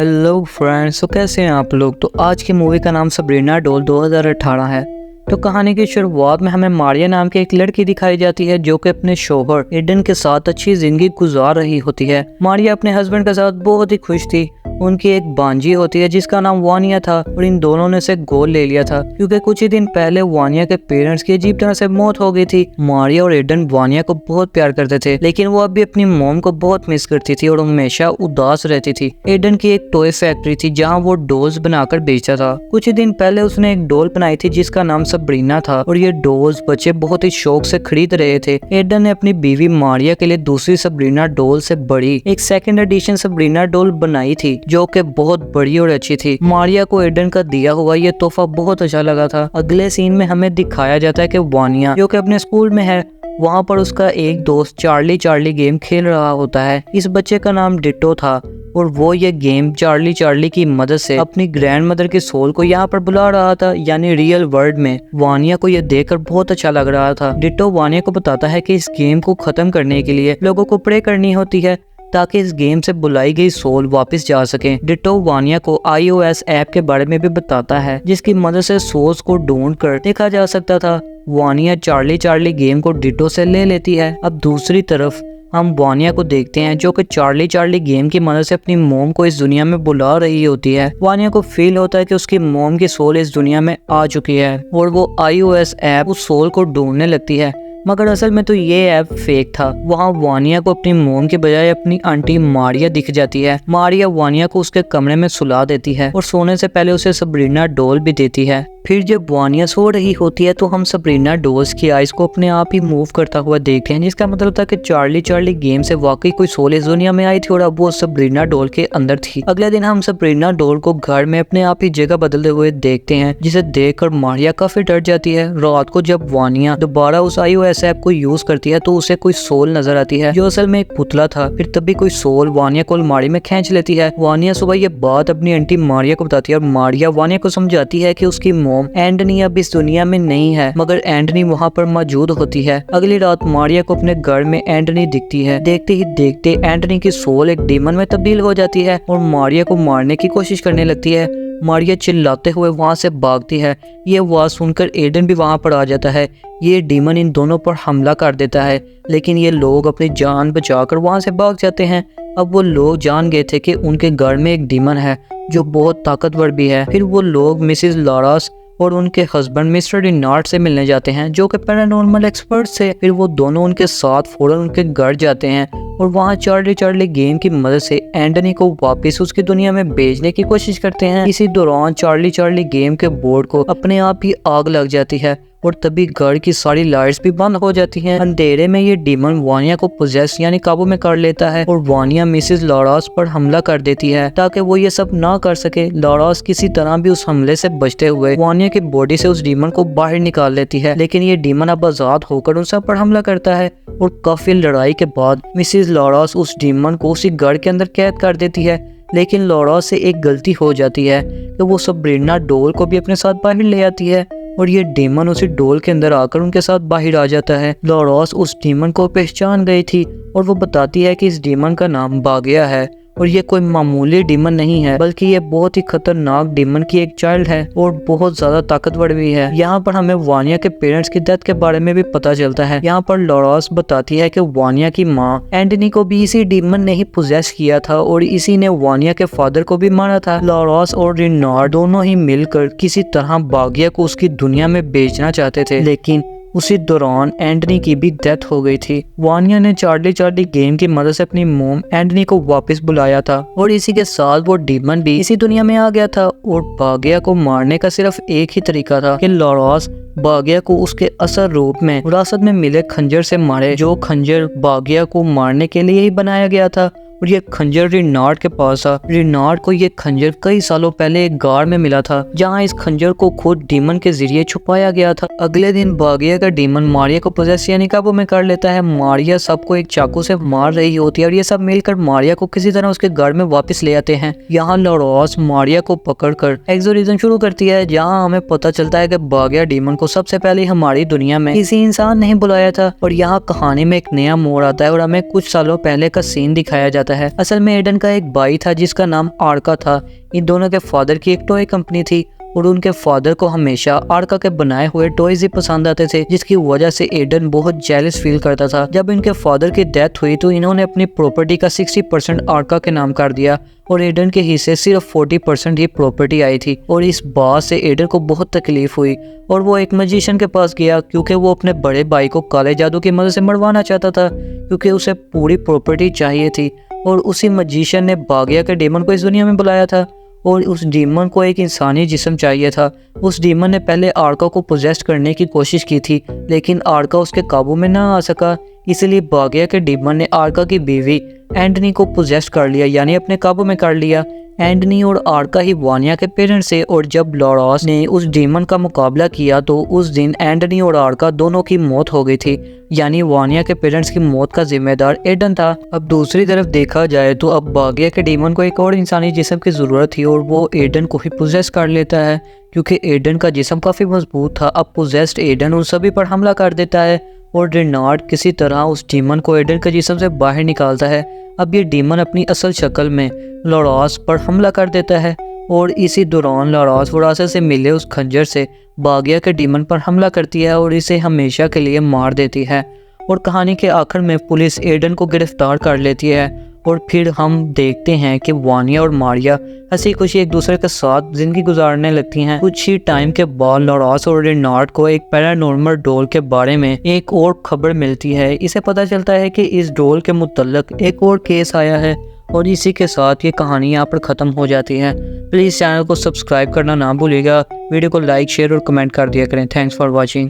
Hello friends, तो कैसे हैं आप लोग। तो आज की मूवी का नाम सबरीना डॉल 2018 है। तो कहानी की शुरुआत में हमें मारिया नाम की एक लड़की दिखाई जाती है जो कि अपने शोहर एडन के साथ अच्छी जिंदगी गुजार रही होती है। मारिया अपने हस्बैंड के साथ बहुत ही खुश थी। उनकी एक बांजी होती है जिसका नाम वानिया था और इन दोनों ने से गोद ले लिया था क्योंकि कुछ ही दिन पहले वानिया के पेरेंट्स की अजीब तरह से मौत हो गई थी। मारिया और एडन वानिया को बहुत प्यार करते थे, लेकिन वो अभी अपनी मॉम को बहुत मिस करती थी और हमेशा उदास रहती थी। एडन की एक टॉय फैक्ट्री थी जहाँ वो डॉल्स बनाकर बेचता था। कुछ ही दिन पहले उसने एक डॉल बनाई थी जिसका नाम सबरीना था और ये डॉल्स बच्चे बहुत ही शौक से खरीद रहे थे। एडन ने अपनी बीवी मारिया के लिए दूसरी सबरीना डॉल से बड़ी एक सेकंड एडिशन सबरीना डॉल बनाई थी जो कि बहुत बड़ी और अच्छी थी। मारिया को एडन का दिया हुआ ये तोहफा बहुत अच्छा लगा था। अगले सीन में हमें दिखाया जाता है कि वानिया जो कि अपने स्कूल में है, वहाँ पर उसका एक दोस्त चार्ली गेम खेल रहा होता है। इस बच्चे का नाम डिटो था और वो ये गेम चार्ली की मदद से अपनी ग्रैंड मदर के सोल को यहाँ पर बुला रहा था, यानी रियल वर्ल्ड में। वानिया को ये देखकर बहुत अच्छा लग रहा था। डिटो वानिया को बताता है कि इस गेम को खत्म करने के लिए लोगों को प्रे करनी होती है ताकि इस गेम से बुलाई गई सोल वापस जा सके। डिटो वानिया को iOS ऐप के बारे में भी बताता है जिसकी मदद से सोल्स को ढूंढ कर देखा जा सकता था। वानिया चार्ली गेम को डिटो से ले लेती है। अब दूसरी तरफ हम वानिया को देखते हैं जो कि चार्ली गेम की मदद से अपनी मोम को इस दुनिया में बुला रही होती है। वानिया को फील होता है कि उसकी मोम की सोल इस दुनिया में आ चुकी है और वो iOS ऐप उस सोल को ढूंढने लगती है, मगर असल में तो ये ऐप फेक था। वहाँ वानिया को अपनी मोम के बजाय अपनी आंटी मारिया दिख जाती है। मारिया वानिया को उसके कमरे में सुला देती है और सोने से पहले उसे सबरीना डॉल भी देती है। फिर जब वानिया सो रही होती है तो हम सबरीना डॉल्स की आइज को अपने आप ही मूव करता हुआ देखते हैं, जिसका मतलब था कि चार्ली गेम से वाकई कोई सोल इस दुनिया में आई थी और अब वो सबरीना डॉल के अंदर थी। अगले दिन हम सबरीना डॉल को घर में अपने आप ही जगह बदलते हुए देखते हैं, जिसे देखकर मारिया काफी डर जाती है। रात को जब वानिया दोबारा उस iOS ऐप को यूज करती है तो उसे कोई सोल नजर आती है जो असल में एक पुतला था। फिर तभी कोई सोल वानिया को अलमारी में खींच लेती है। वानिया सुबह ये बात अपनी आंटी मारिया को बताती है और मारिया वानिया को समझाती है कि उसकी मोम एंटनी अब इस दुनिया में नहीं है, मगर एंटनी वहाँ पर मौजूद होती है। अगली रात मारिया को अपने घर में एंटनी दिखती है। देखते ही देखते एंटनी की सोल एक डीमन में तब्दील हो जाती है और मारिया को मारने की कोशिश करने लगती है। मारिया चिल्लाते हुए वहाँ से भागती है। ये आवाज सुनकर एडन भी वहाँ पर आ जाता है। ये डीमन इन दोनों पर हमला कर देता है, लेकिन ये लोग अपनी जान बचाकर वहाँ से भाग जाते हैं। अब वो लोग जान गए थे कि उनके घर में एक डीमन है जो बहुत ताकतवर भी है। फिर वो लोग मिसेस लॉरास और उनके हस्बैंड मिस्टर रिनार्ड से मिलने जाते हैं जो कि पैरानॉर्मल एक्सपर्ट थे। फिर वो दोनों उनके साथ फौरन उनके घर जाते हैं और वहाँ चार्ली गेम की मदद से एंटनी को वापस उसकी दुनिया में भेजने की कोशिश करते हैं। इसी दौरान चार्ली गेम के बोर्ड को अपने आप ही आग लग जाती है और तभी घर की सारी लाइट्स भी बंद हो जाती हैं। अंधेरे में ये डीमन वानिया को पोजेस यानी काबू में कर लेता है और वानिया मिसेस लॉरास पर हमला कर देती है ताकि वो ये सब ना कर सके। लॉरास किसी तरह भी उस हमले से बचते हुए वानिया की बॉडी से उस डीमन को बाहर निकाल लेती है, लेकिन ये डीमन अब आजाद होकर उन सब पर हमला करता है और काफी लड़ाई के बाद मिसेस लॉरास उस डीमन को उसी घर के अंदर कैद कर देती है। लेकिन लॉरास से एक गलती हो जाती है कि वो सबरीना डॉल को भी अपने साथ बाहर ले आती है और ये डीमन उसी डोल के अंदर आकर उनके साथ बाहर आ जाता है। लॉरास उस डीमन को पहचान गई थी और वो बताती है कि इस डीमन का नाम बागिया है और ये कोई मामूली डीमन नहीं है, बल्कि ये बहुत ही खतरनाक डीमन की एक चाइल्ड है और बहुत ज्यादा ताकतवर भी है। यहाँ पर हमें वानिया के पेरेंट्स की डेथ के बारे में भी पता चलता है। यहाँ पर लॉरास बताती है कि वानिया की माँ एंटनी को भी इसी डीमन ने ही पोजेस किया था और इसी ने वानिया के फादर को भी मारा था। लॉरास और रिनार्ड दोनों ही मिलकर किसी तरह बागिया को उसकी दुनिया में बेचना चाहते थे, लेकिन उसी दौरान एंटनी की भी डेथ हो गई थी। वानिया ने चार्ली गेम की मदद से अपनी मोम एंटनी को वापस बुलाया था और इसी के साथ वो डीमन भी इसी दुनिया में आ गया था और बागिया को मारने का सिर्फ एक ही तरीका था कि लॉरास बागिया को उसके असल रूप में विरासत में मिले खंजर से मारे, जो खंजर बागिया को मारने के लिए ही बनाया गया था। और ये खंजर रिनार्ड के पास था। रिनार्ड को ये खंजर कई सालों पहले एक गार में मिला था जहाँ इस खंजर को खुद डीमन के जरिए छुपाया गया था। अगले दिन बागिया का डीमन मारिया को पोजेस यानी काबू में कर लेता है। मारिया सबको एक चाकू से मार रही होती है और ये सब मिलकर मारिया को किसी तरह उसके घर में वापस ले आते हैं। यहाँ लॉरास मारिया को पकड़कर एक्सोर्सिज्म शुरू करती है, जहाँ हमें पता चलता है कि बागिया डीमन को सबसे पहले हमारी दुनिया में किसी इंसान ने बुलाया था। और यहाँ कहानी में एक नया मोड़ आता है और हमें कुछ सालों पहले का सीन दिखाया जाता जाता है। असल में एडन का एक भाई था जिसका नाम आर्का था। इन दोनों के फादर की एक टॉय कंपनी थी और उनके फादर को हमेशा आर्का के बनाए हुए टॉयज ही पसंद आते थे, जिसकी वजह से एडन बहुत जेलस फील करता था। जब इनके फादर की डेथ हुई तो इन्होंने अपनी प्रॉपर्टी का 60% आर्का के नाम कर दिया और एडन के हिस्से सिर्फ 40% ही प्रॉपर्टी आई थी। और इस बात से एडन को बहुत तकलीफ हुई और वो एक मैजिशियन के पास गया, क्योंकि वो अपने बड़े भाई को काले जादू की मदद से मरवाना चाहता था, क्योंकि उसे पूरी प्रॉपर्टी चाहिए थी। और उसी मैजिशियन ने बागिया के डेमन को इस दुनिया में बुलाया था और उस डीमन को एक इंसानी जिस्म चाहिए था। उस डीमन ने पहले आर्का को पोजेस्ट करने की कोशिश की थी, लेकिन आर्का उसके काबू में ना आ सका। इसलिए बागिया के डीमन ने आर्का की बीवी एंटनी को पोजेस्ट कर लिया, यानी अपने काबू में कर लिया। एंटनी और आर्का ही वानिया के पेरेंट्स थे और जब लॉरास ने उस डीमन का मुकाबला किया तो उस दिन एंटनी और आर्का दोनों की मौत हो गई थी, यानी वानिया के पेरेंट्स की मौत का जिम्मेदार एडन था। अब दूसरी तरफ देखा जाए तो अब बागिया के डीमन को एक और इंसानी जिस्म की ज़रूरत थी और वो एडन को ही पोजेस कर लेता है, क्योंकि एडन का जिस्म काफ़ी मजबूत था। अब पोजेस्ड एडन उन सभी पर हमला कर देता है और रेनार्ड किसी तरह उस डीमन को एडन के जिस्म से बाहर निकालता है। अब ये डीमन अपनी असल शक्ल में लॉरास पर हमला कर देता है और इसी दौरान लॉरास विरासत से मिले उस खंजर से बागिया के डीमन पर हमला करती है और इसे हमेशा के लिए मार देती है। और कहानी के आखिर में पुलिस एडन को गिरफ्तार कर लेती है और फिर हम देखते हैं कि वानिया और मारिया हंसी खुशी एक दूसरे के साथ जिंदगी गुजारने लगती हैं। कुछ ही टाइम के बाद लॉरास और रेनार्ड को एक पैरानॉर्मल डॉल के बारे में एक और खबर मिलती है। इसे पता चलता है कि इस डॉल के मुतल्लक एक और केस आया है और इसी के साथ ये कहानी यहाँ पर ख़त्म हो जाती है। प्लीज़ चैनल को सब्सक्राइब करना ना भूलिएगा, वीडियो को लाइक शेयर और कमेंट कर दिया करें। Thanks for watching.